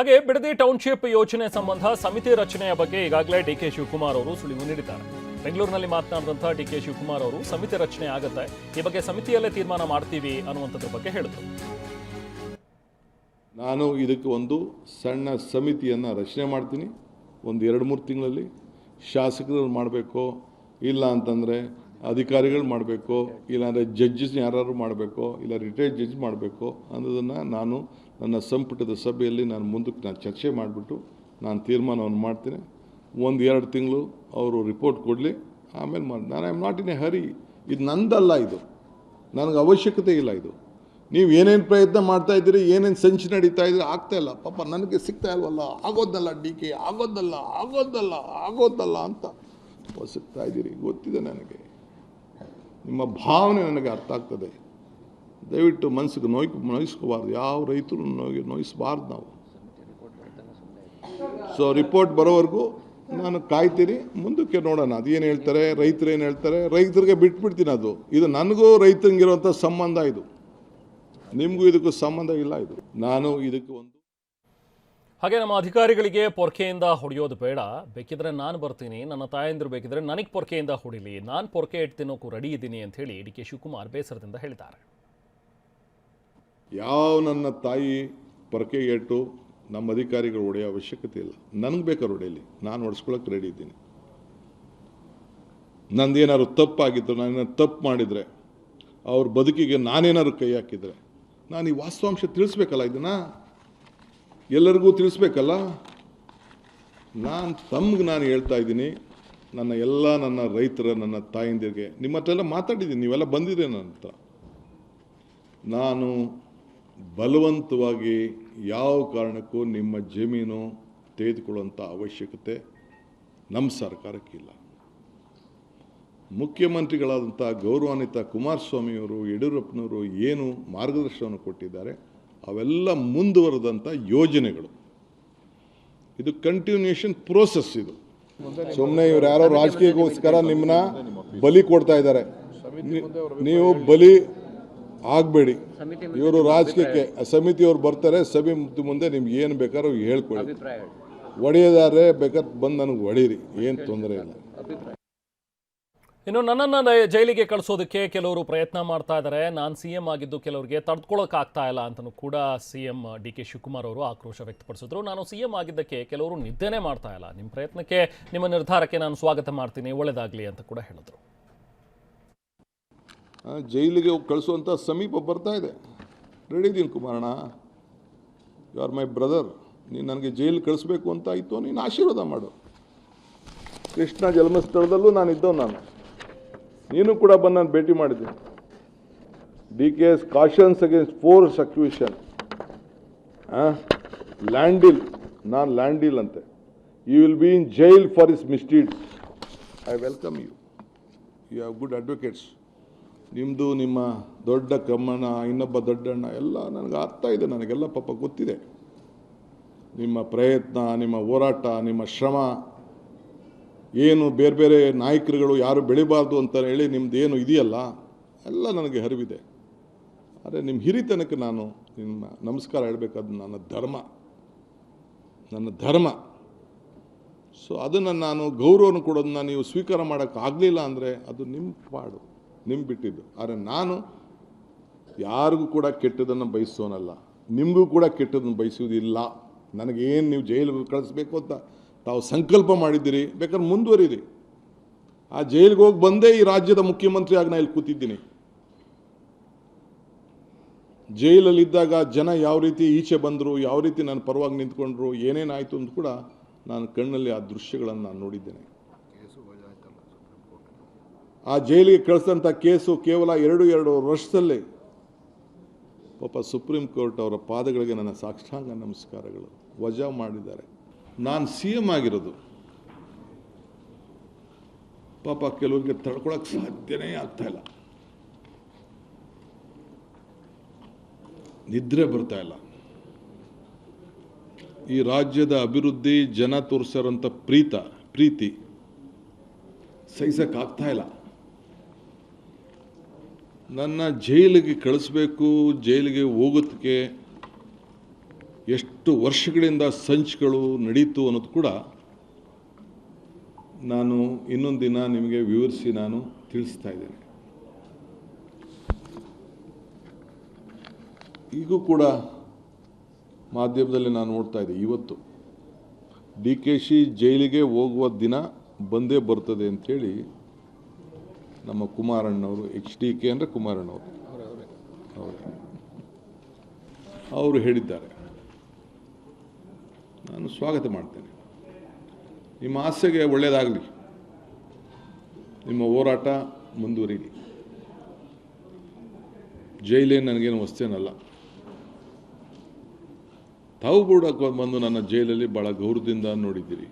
ಹಾಗೆ ಬಿಡದಿ ಟೌನ್ಶಿಪ್ ಯೋಜನೆ ಸಂಬಂಧ ಸಮಿತಿ ರಚನೆಯ ಬಗ್ಗೆ ಈಗಾಗಲೇ ಡಿಕೆ ಶಿವಕುಮಾರ್ ಅವರು ಸುಳಿವು ನೀಡಿದ್ದಾರೆ. ಬೆಂಗಳೂರಿನಲ್ಲಿ ಮಾತನಾಡಿದಂತಹ ಡಿಕೆ ಶಿವಕುಮಾರ್ ಅವರು ಸಮಿತಿ ರಚನೆ ಆಗುತ್ತೆ, ಈ ಬಗ್ಗೆ ಸಮಿತಿಯಲ್ಲೇ ತೀರ್ಮಾನ ಮಾಡ್ತೀವಿ ಅನ್ನುವಂಥದ್ರ ಬಗ್ಗೆ ಹೇಳಿದರು. ನಾನು ಇದಕ್ಕೆ ಒಂದು ಸಣ್ಣ ಸಮಿತಿಯನ್ನು ರಚನೆ ಮಾಡ್ತೀನಿ. ಒಂದು 2-3 ತಿಂಗಳಲ್ಲಿ ಶಾಸಕರು ಮಾಡಬೇಕು, ಇಲ್ಲ ಅಂತಂದರೆ ಅಧಿಕಾರಿಗಳು ಮಾಡಬೇಕು, ಇಲ್ಲಾಂದರೆ ಜಡ್ಜಸ್ ಯಾರು ಮಾಡಬೇಕು, ಇಲ್ಲ ರಿಟೈರ್ಡ್ ಜಡ್ಜ್ ಮಾಡಬೇಕು ಅನ್ನೋದನ್ನು ನಾನು ನನ್ನ ಸಂಪುಟದ ಸಭೆಯಲ್ಲಿ ಮುಂದಕ್ಕೆ ಚರ್ಚೆ ಮಾಡಿಬಿಟ್ಟು ನಾನು ತೀರ್ಮಾನವನ್ನು ಮಾಡ್ತೀನಿ. 1-2 ತಿಂಗಳು ಅವರು ರಿಪೋರ್ಟ್ ಕೊಡಲಿ, ಆಮೇಲೆ ನಾನು I am not in a hurry. ಇದು ನಂದಲ್ಲ, ಇದು ನನಗೆ ಅವಶ್ಯಕತೆ ಇಲ್ಲ. ಇದು ನೀವು ಏನೇನು ಪ್ರಯತ್ನ ಮಾಡ್ತಾಯಿದ್ದೀರಿ, ಏನೇನು ಸಂಚು ನಡೀತಾ ಇದ್ದೀರಿ, ಆಗ್ತಾಯಿಲ್ಲ. ಪಾಪ ನನಗೆ ಸಿಗ್ತಾ ಇಲ್ವಲ್ಲ, ಆಗೋದಲ್ಲ ಡಿ ಕೆ, ಆಗೋದಲ್ಲ ಅಂತ ಸಿಗ್ತಾ ಇದ್ದೀರಿ. ಗೊತ್ತಿದೆ ನನಗೆ, ನಿಮ್ಮ ಭಾವನೆ ನನಗೆ ಅರ್ಥ ಆಗ್ತದೆ. ದಯವಿಟ್ಟು ಮನಸ್ಸಿಗೆ ನೋಯಿಸ್ಕೋಬಾರ್ದು, ಯಾವ ರೈತರು ನೋಯಿಸಬಾರ್ದು ನಾವು. ಸೊ ರಿಪೋರ್ಟ್ ಬರೋವರೆಗೂ ನಾನು ಕಾಯ್ತೀನಿ, ಮುಂದಕ್ಕೆ ನೋಡೋಣ ಅದೇನು ಹೇಳ್ತಾರೆ, ರೈತರು ಏನು ಹೇಳ್ತಾರೆ, ರೈತರಿಗೆ ಬಿಟ್ಬಿಡ್ತೀನಿ. ಇದು ನನಗೂ ರೈತರಿಗಿರುವಂಥ ಸಂಬಂಧ, ಇದು ನಿಮಗೂ ಇದಕ್ಕೂ ಸಂಬಂಧ ಇಲ್ಲ. ಇದು ನಾನು ಇದಕ್ಕೆ ಒಂದು ಹಾಗೆ ನಮ್ಮ ಅಧಿಕಾರಿಗಳಿಗೆ ಪೊರ್ಕೆಯಿಂದ ಹೊಡೆಯೋದು ಬೇಡ, ಬೇಕಿದ್ರೆ ನಾನು ಬರ್ತೀನಿ, ನನ್ನ ತಾಯಂದಿರು ಬೇಕಿದ್ರೆ ನನಗೆ ಪೊರ್ಕೆಯಿಂದ ಹೊಡಿಲಿ, ನಾನು ಪೊರ್ಕೆ ಇಟ್ಟು ತಿನ್ನೋಕ್ಕೂ ರೆಡಿ ಇದ್ದೀನಿ ಅಂತ ಹೇಳಿ ಡಿ ಕೆ ಶಿವಕುಮಾರ್ ಬೇಸರದಿಂದ ಹೇಳಿದ್ದಾರೆ. ಯಾವ ನನ್ನ ತಾಯಿ ಪೊರ್ಕೆಗೆ ಇಟ್ಟು ನಮ್ಮ ಅಧಿಕಾರಿಗಳು ಹೊಡೆಯೋ ಅವಶ್ಯಕತೆ ಇಲ್ಲ. ನನಗೆ ಬೇಕಾದ್ರೆ ಹೊಡೆಯಲಿ, ನಾನು ಹೊಡೆಸ್ಕೊಳ್ಳೋಕೆ ರೆಡಿ ಇದ್ದೀನಿ. ನಂದೇನಾದ್ರು ತಪ್ಪಾಗಿತ್ತು, ನಾನೇನಾದ್ರು ತಪ್ಪು ಮಾಡಿದರೆ, ಅವ್ರ ಬದುಕಿಗೆ ನಾನೇನಾದ್ರು ಕೈ ಹಾಕಿದರೆ, ನಾನು ಈ ವಾಸ್ತವಾಂಶ ತಿಳಿಸ್ಬೇಕಲ್ಲ, ಇದನ್ನು ಎಲ್ಲರಿಗೂ ತಿಳಿಸ್ಬೇಕಲ್ಲ. ನಾನು ಹೇಳ್ತಾ ಇದ್ದೀನಿ, ನನ್ನ ರೈತರ, ನನ್ನ ತಾಯಂದಿರಿಗೆ ನಿಮ್ಮ ಹತ್ರ ಎಲ್ಲ ಮಾತಾಡಿದ್ದೀನಿ, ನೀವೆಲ್ಲ ಬಂದಿದ್ದೀರಿ ನನ್ನ ಹತ್ರ. ನಾನು ಬಲವಂತವಾಗಿ ಯಾವ ಕಾರಣಕ್ಕೂ ನಿಮ್ಮ ಜಮೀನು ತೆಗೆದುಕೊಳ್ಳುವಂಥ ಅವಶ್ಯಕತೆ ನಮ್ಮ ಸರ್ಕಾರಕ್ಕಿಲ್ಲ. ಮುಖ್ಯಮಂತ್ರಿಗಳಾದಂಥ ಗೌರವಾನ್ವಿತ ಕುಮಾರಸ್ವಾಮಿಯವರು, ಯಡಿಯೂರಪ್ಪನವರು ಏನು ಮಾರ್ಗದರ್ಶನವನ್ನು ಕೊಟ್ಟಿದ್ದಾರೆ, ಅವೆಲ್ಲ ಮುಂದುವರೆದಂಥ ಯೋಜನೆಗಳು. ಇದು ಕಂಟಿನ್ಯೂಷನ್ ಪ್ರೋಸೆಸ್. ಇದು ಸುಮ್ಮನೆ ಇವ್ರು ಯಾರೋ ರಾಜಕೀಯಕ್ಕೋಸ್ಕರ ನಿಮ್ಮನ್ನ ಬಲಿ ಕೊಡ್ತಾ ಇದ್ದಾರೆ. ನೀವು ಬಲಿ ಆಗಬೇಡಿ. ಇವರು ರಾಜಕೀಯಕ್ಕೆ ಸಮಿತಿಯವ್ರು ಬರ್ತಾರೆ, ಸಮಿತಿ ಮುಂದೆ ನಿಮ್ಗೆ ಏನು ಬೇಕಾದ್ರೂ ಹೇಳ್ಕೊಳ್ಳಿ. ಹೊಡೆಯೋದಾದ್ರೆ ಬೇಕಾದ್ರೆ ಬಂದು ನನಗೆ ಹೊಡೀರಿ, ಏನು ತೊಂದರೆ ಇಲ್ಲ. ಇನ್ನು ನನ್ನನ್ನು ಜೈಲಿಗೆ ಕಳಿಸೋದಕ್ಕೆ ಕೆಲವರು ಪ್ರಯತ್ನ ಮಾಡ್ತಾ ಇದ್ದಾರೆ. ನಾನು CM ಆಗಿದ್ದು ಕೆಲವರಿಗೆ ತಡ್ಕೊಳಕ್ಕಾಗ್ತಾ ಇಲ್ಲ ಅಂತಲೂ ಕೂಡ CM ಡಿ ಕೆ ಶಿವಕುಮಾರ್ ಅವರು ಆಕ್ರೋಶ ವ್ಯಕ್ತಪಡಿಸಿದ್ರು. ನಾನು CM ಆಗಿದ್ದಕ್ಕೆ ಕೆಲವರು ನಿದ್ದೆನೇ ಮಾಡ್ತಾ ಇಲ್ಲ, ನಿಮ್ಮ ಪ್ರಯತ್ನಕ್ಕೆ, ನಿಮ್ಮ ನಿರ್ಧಾರಕ್ಕೆ ನಾನು ಸ್ವಾಗತ ಮಾಡ್ತೀನಿ, ಒಳ್ಳೆಯದಾಗಲಿ ಅಂತ ಕೂಡ ಹೇಳಿದ್ರು. ಜೈಲಿಗೆ ಕಳಿಸುವಂಥ ಸಮೀಪ ಬರ್ತಾ ಇದೆ, ರೆಡಿ ಇದ್ದೀನಿ ಕುಮಾರಣ್ಣ. You are my brother. ನೀನು ನನಗೆ ಜೈಲಿಗೆ ಕಳಿಸ್ಬೇಕು ಅಂತ ಆಯಿತು, ನೀನು ಆಶೀರ್ವಾದ ಮಾಡು. ಕೃಷ್ಣ ಜನ್ಮಸ್ಥಳದಲ್ಲೂ ನಾನು ಇದ್ದವು, ನೀನು ಕೂಡ ಬಂದು ನಾನು ಭೇಟಿ ಮಾಡಿದ್ದೀನಿ. DK's cautions against false accusation, ಲ್ಯಾಂಡಿಲ್, ನಾನು ಲ್ಯಾಂಡಿಲ್ ಅಂತೆ. You will be in jail for his misdeeds. I welcome you. You have good advocates. ನಿಮ್ಮದು, ನಿಮ್ಮ ದೊಡ್ಡ ಕಮ್ಮಣ್ಣ, ಇನ್ನೊಬ್ಬ ದೊಡ್ಡಣ್ಣ ಎಲ್ಲ ನನಗೆ ಅರ್ಥ ಇದೆ, ನನಗೆಲ್ಲ ಪಾಪ ಗೊತ್ತಿದೆ. ನಿಮ್ಮ ಪ್ರಯತ್ನ, ನಿಮ್ಮ ಹೋರಾಟ, ನಿಮ್ಮ ಶ್ರಮ ಏನು, ಬೇರೆ ಬೇರೆ ನಾಯಕರುಗಳು ಯಾರು ಬೆಳಿಬಾರ್ದು ಅಂತ ಹೇಳಿ ನಿಮ್ದು ಏನು ಇದೆಯಲ್ಲ, ಎಲ್ಲ ನನಗೆ ಅರಿವಿದೆ. ಆದರೆ ನಿಮ್ಮ ಹಿರಿತನಕ್ಕೆ ನಾನು ನಿಮ್ಮ ನಮಸ್ಕಾರ ಹೇಳಬೇಕಾದ ನನ್ನ ಧರ್ಮ. ಸೊ ಅದನ್ನು ನಾನು ಗೌರವವನ್ನು ಕೊಡೋದನ್ನ ನೀವು ಸ್ವೀಕಾರ ಮಾಡೋಕ್ಕಾಗಲಿಲ್ಲ ಅಂದರೆ ಅದು ನಿಮ್ಮ ಪಾಡು, ನಿಮ್ಮ ಬಿಟ್ಟಿದ್ದು. ಆದರೆ ನಾನು ಯಾರಿಗೂ ಕೂಡ ಕೆಟ್ಟದನ್ನು ಬಯಸೋನಲ್ಲ, ನಿಮಗೂ ಕೂಡ ಕೆಟ್ಟದನ್ನು ಬಯಸುವುದಿಲ್ಲ. ನನಗೇನು ನೀವು ಜೈಲಿಗೆ ಕಳಿಸ್ಬೇಕು ಅಂತ ತಾವು ಸಂಕಲ್ಪ ಮಾಡಿದ್ದೀರಿ, ಬೇಕಾದ್ರೆ ಮುಂದುವರಿರಿ. ಆ ಜೈಲಿಗೆ ಹೋಗಿ ಬಂದೇ ಈ ರಾಜ್ಯದ ಮುಖ್ಯಮಂತ್ರಿ ಆಗಿ ನಾನು ಇಲ್ಲಿ ಕೂತಿದ್ದೀನಿ. ಜೈಲಲ್ಲಿದ್ದಾಗ ಜನ ಯಾವ ರೀತಿ ಈಚೆ ಬಂದರು, ಯಾವ ರೀತಿ ನನ್ನ ಪರವಾಗಿ ನಿಂತ್ಕೊಂಡ್ರು, ಏನೇನಾಯಿತು ಅಂತ ಕೂಡ ನಾನು ಕಣ್ಣಲ್ಲಿ ಆ ದೃಶ್ಯಗಳನ್ನು ನಾನು ನೋಡಿದ್ದೇನೆ. ಆ ಜೈಲಿಗೆ ಕಳಿಸಿದಂಥ ಕೇಸು ಕೇವಲ 2 ವರ್ಷದಲ್ಲೇ ಪಾಪ ಸುಪ್ರೀಂ ಕೋರ್ಟ್ ಅವರ ಪಾದಗಳಿಗೆ ನನ್ನ ಸಾಷ್ಟಾಂಗ ನಮಸ್ಕಾರಗಳು ವಜಾ ಮಾಡಿದ್ದಾರೆ. ನಾನು CM ಆಗಿರೋದು ಪಾಪ ಕೆಲವರಿಗೆ ತಡ್ಕೊಳಕ್ಕೆ ಸಾಧ್ಯನೇ ಆಗ್ತಾ ಇಲ್ಲ, ನಿದ್ರೆ ಬರ್ತಾ ಇಲ್ಲ. ಈ ರಾಜ್ಯದ ಅಭಿವೃದ್ಧಿ, ಜನ ತೋರಿಸಿರೋಂಥ ಪ್ರೀತಿ ಸಹಿಸಕ್ಕಾಗ್ತಾ ಇಲ್ಲ. ನನ್ನ ಜೈಲಿಗೆ ಕಳಿಸ್ಬೇಕು, ಜೈಲಿಗೆ ಹೋಗೋದಕ್ಕೆ ಎಷ್ಟು ವರ್ಷಗಳಿಂದ ಸಂಚುಗಳು ನಡೀತು ಅನ್ನೋದು ಕೂಡ ನಾನು ಇನ್ನೊಂದು ದಿನ ನಿಮಗೆ ವಿವರಿಸಿ ನಾನು ತಿಳಿಸ್ತಾ ಇದ್ದೇನೆ. ಈಗೂ ಕೂಡ ಮಾಧ್ಯಮದಲ್ಲಿ ನಾನು ನೋಡ್ತಾ ಇದ್ದೆ, ಇವತ್ತು DKC ಜೈಲಿಗೆ ಹೋಗುವ ದಿನ ಬಂದೇ ಬರ್ತದೆ ಅಂಥೇಳಿ ನಮ್ಮ ಕುಮಾರಣ್ಣವರು, HDK ಅಂದರೆ ಕುಮಾರಣ್ಣವರು ಅವರು ಹೇಳಿದ್ದಾರೆ. ನಾನು ಸ್ವಾಗತ ಮಾಡ್ತೇನೆ. ನಿಮ್ಮ ಆಸೆಗೆ ಒಳ್ಳೆಯದಾಗಲಿ, ನಿಮ್ಮ ಹೋರಾಟ ಮುಂದುವರಿಲಿ. ಜೈಲೇ ನನಗೇನು ವಸ್ತೇನಲ್ಲ. ತಾವು ಕೂಡ ಬಂದು ನನ್ನ ಜೈಲಲ್ಲಿ ಭಾಳ ಗೌರವದಿಂದ ನೋಡಿದ್ದೀರಿ.